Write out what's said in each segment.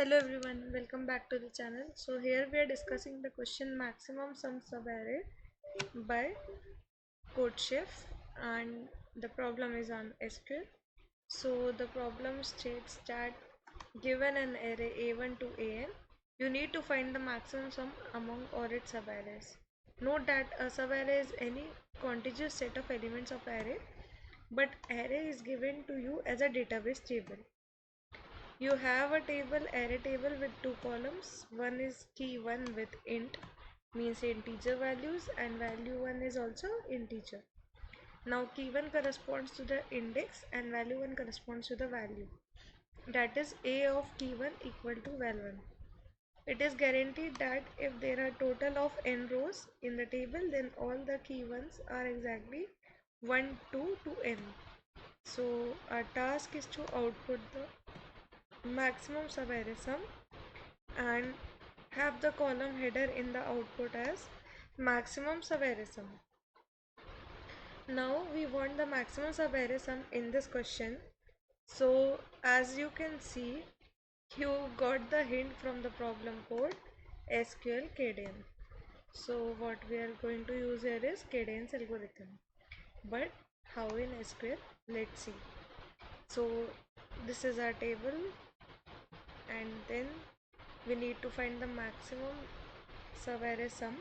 Hello everyone, welcome back to the channel. So here we are discussing the question maximum sum subarray by Codechef, and the problem is on SQL. So the problem states that given an array A1 to AN, you need to find the maximum sum among all its subarrays. Note that a subarray is any contiguous set of elements of array, but array is given to you as a database table. You have a array table with two columns. One is key1 with int, means integer values, and value 1 is also integer. Now key1 corresponds to the index and value 1 corresponds to the value. That is a of key1 equal to val1. It is guaranteed that if there are total of n rows in the table, then all the key1s are exactly 1, 2 to n. So our task is to output the maximum subarray sum and have the column header in the output as maximum subarray sum. Now we want the maximum subarray sum in this question. So as you can see, you got the hint from the problem code SQLKADANE. So what we are going to use here is Kadane's algorithm. But how in SQL? Let's see. So this is our table, and then we need to find the maximum subarray sum,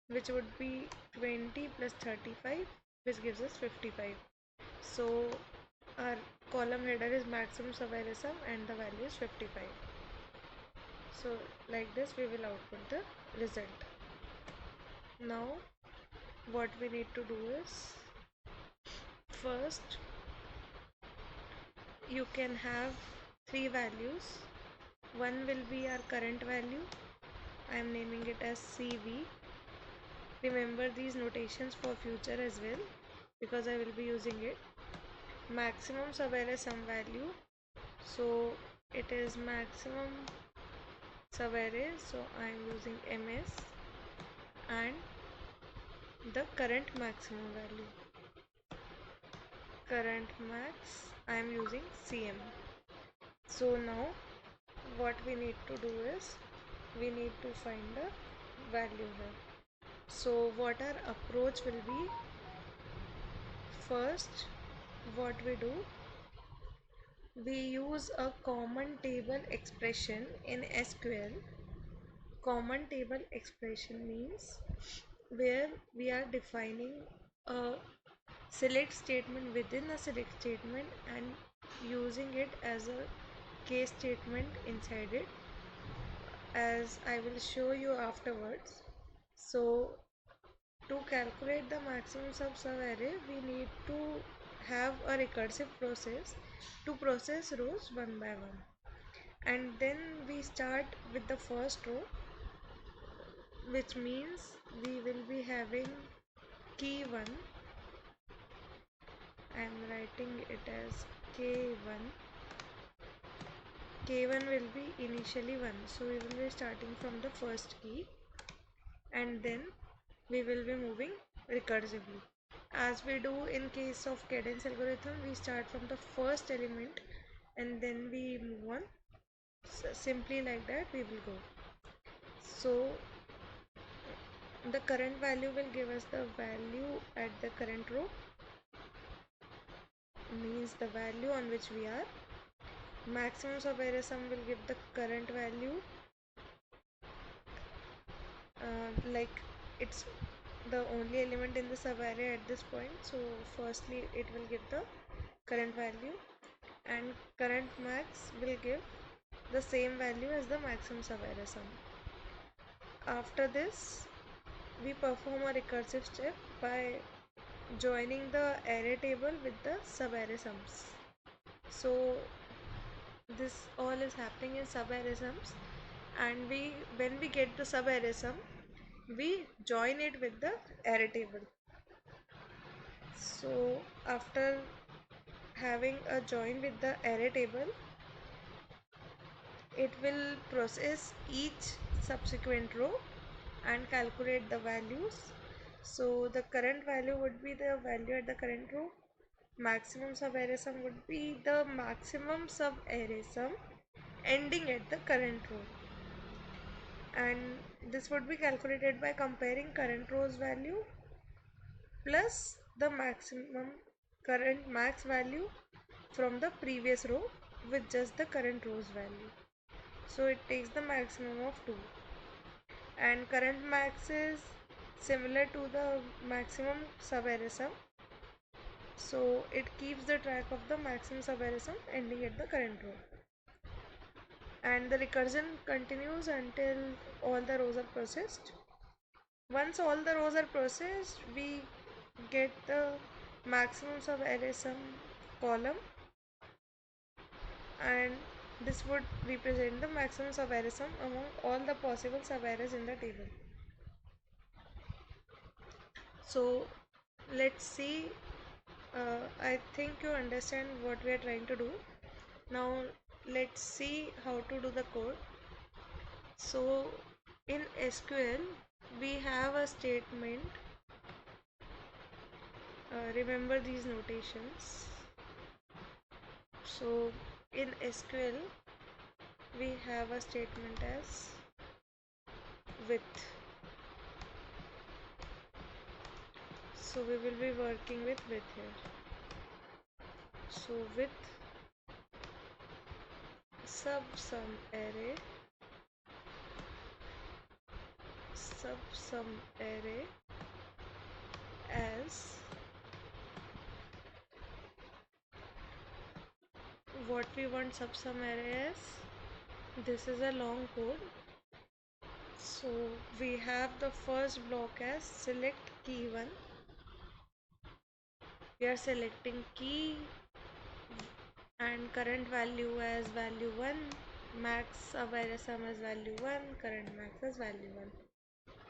which would be 20 plus 35, which gives us 55. So our column header is maximum subarray sum and the value is 55. So like this we will output the result. Now what we need to do is, first you can have three values. One will be our current value. I am naming it as CV. Remember these notations for future as well, because I will be using it. Maximum subarray sum value, so it is maximum subarray, so I am using MS, and the current maximum value, current max, I am using CM. So now what we need to do is, we need to find the value here. So what our approach will be, first what we do, we use a common table expression in SQL. Common table expression means where we are defining a select statement within a select statement and using it as a case statement inside it, as I will show you afterwards. So to calculate the maximum sum subarray, we need to have a recursive process to process rows one by one, and then we start with the first row, which means we will be having key1. I am writing it as k1. K1 will be initially 1, so we will be starting from the first key, and then we will be moving recursively. As we do in case of Cadence algorithm, we start from the first element and then we move on. So simply like that we will go. So the current value will give us the value at the current row, means the value on which we are. Maximum subarray sum will give the current value, like it's the only element in the subarray at this point, so firstly it will give the current value, and current max will give the same value as the maximum subarray sum. After this we perform a recursive step by joining the array table with the subarray sums. So this all is happening in subarray sums, and when we get the subarray sum, we join it with the array table. So after having a join with the array table, it will process each subsequent row and calculate the values. So the current value would be the value at the current row. Maximum subarray sum would be the maximum subarray sum ending at the current row, and this would be calculated by comparing current row's value plus the maximum current max value from the previous row with just the current row's value. So it takes the maximum of 2, and current max is similar to the maximum sub-array sum, so it keeps the track of the maximum sub-array sum ending at the current row, and the recursion continues until all the rows are processed. Once all the rows are processed, we get the maximum sub-array sum column, and this would represent the maximum sub-array sum among all the possible sub-arrays in the table. So let's see, I think you understand what we are trying to do. Now let's see how to do the code. So in SQL we have a statement, remember these notations. So in SQL we have a statement as with. So we will be working with here. So with sub-sum array as what we want sub-sum array as. This is a long code. So we have the first block as select key 1. We are selecting key and current value as value 1, max sub-array sum as value 1, current max as value 1.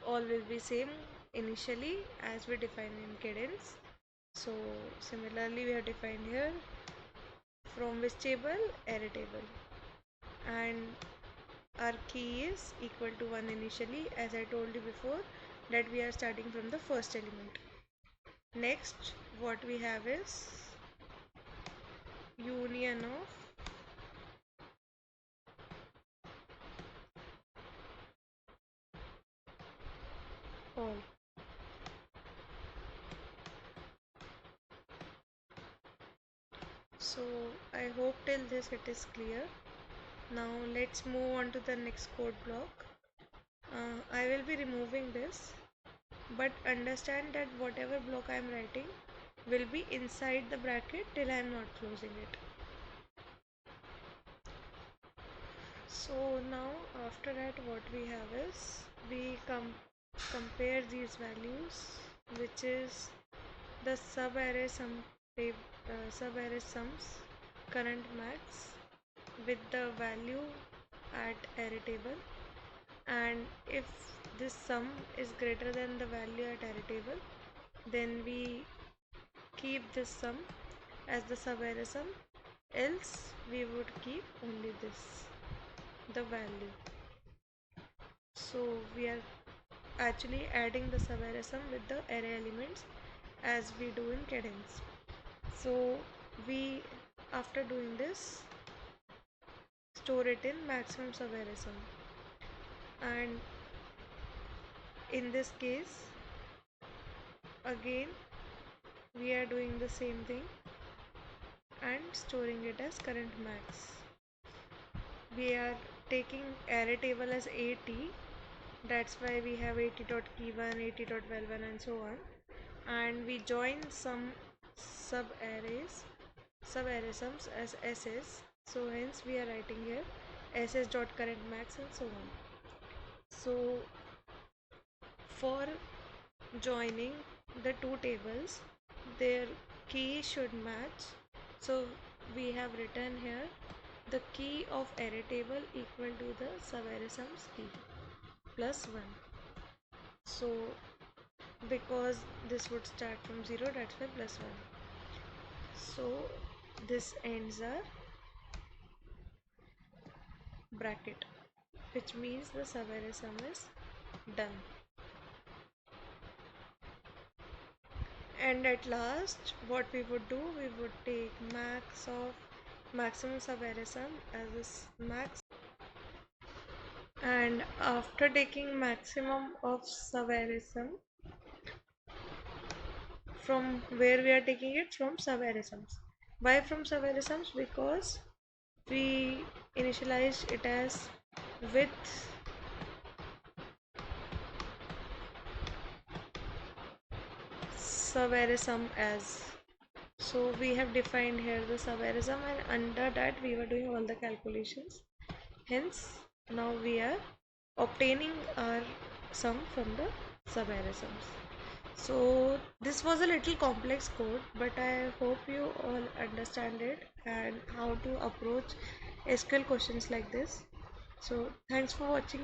All will be same initially as we defined in cadence. So similarly we have defined here from which table, array table, and our key is equal to 1 initially, as I told you before that we are starting from the first element. Next what we have is union of all. So I hope till this it is clear. Now let's move on to the next code block. I will be removing this, but understand that whatever block I am writing will be inside the bracket till I am not closing it. So now after that what we have is we compare these values, which is the sub-array sums current max with the value at array table, and if this sum is greater than the value at array table, then we keep this sum as the sub-array sum, else we would keep only this, the value. So we are actually adding the sub-array sum with the array elements as we do in cadence. So we, after doing this, store it in maximum sub-array sum, and in this case again we are doing the same thing and storing it as current max. We are taking array table as AT, that's why we have AT.key1, AT.val1 and so on, and we join some sub-array sums as SS, so hence we are writing here ss.currentMax and so on. So for joining the two tables, their key should match, so we have written here the key of array table equal to the sub-array sums key plus 1. So because this would start from 0, that's why plus 1. So this ends our bracket, which means the sub-array sum is done. And at last what we would do, we would take max of maximum subarray sum as this max, and after taking maximum of subarray sum, from where we are taking it, from subarray sums. Why from subarray sums? Because we initialize it as with subarray sum as. So we have defined here the subarray sum, and under that we were doing all the calculations. Hence now we are obtaining our sum from the subarray sums. So this was a little complex code, but I hope you all understand it and how to approach SQL questions like this. So thanks for watching.